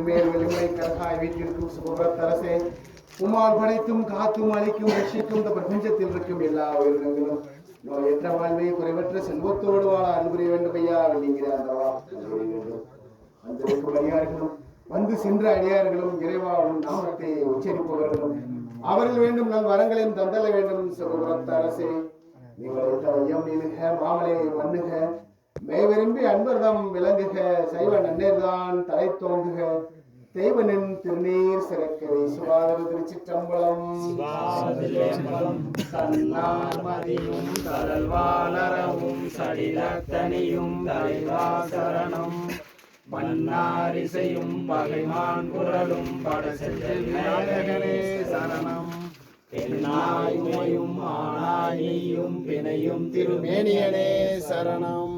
மேல் வெளிமை கரகாய் வீட்டிற்கும் சுபத்தரசே உமால் படைத்தும் காத்தும் அளிக்கும் ரட்சிக்கும் இந்த பிரபஞ்சத்தில் இருக்கும் எல்லா உயிரினங்களும் நோயற்ற வாழ்வை குறைவற்ற செல்வத்தோடு வாழ அன்புரிய வேண்டும் ஐயா அப்படிங்கிற அந்த வந்திருக்கும் அடியார்களும் வந்து சென்ற அடியார்களும் இறைவாவும் நாமத்தை உச்சரிப்பவர்களும் அவர்கள் வேண்டும் நல் வரங்களையும் தந்தல வேண்டும் சுபத்தரசே நீங்கள் ஐயம் நீனுக மாமலை மண்ணுக மே விரும்பி அன்பர்தம் விளங்குக சைவ நன்னேர்தான் தலை தோங்குக தேவனின் திருநீர் சிறக்கவை சுவாதர திருச்சிற்றம்பலம் தன்னார்மதியும் தலல்வாளரவும் சடிலத்தனியும் தலைவாசரணம் மன்னாரிசையும் பகைமான் குரலும் படசெல்லே சரணம் பெண்ணாய் உமையும் ஆனாய் நீயும் பிணையும் திருமேனியனே சரணம்.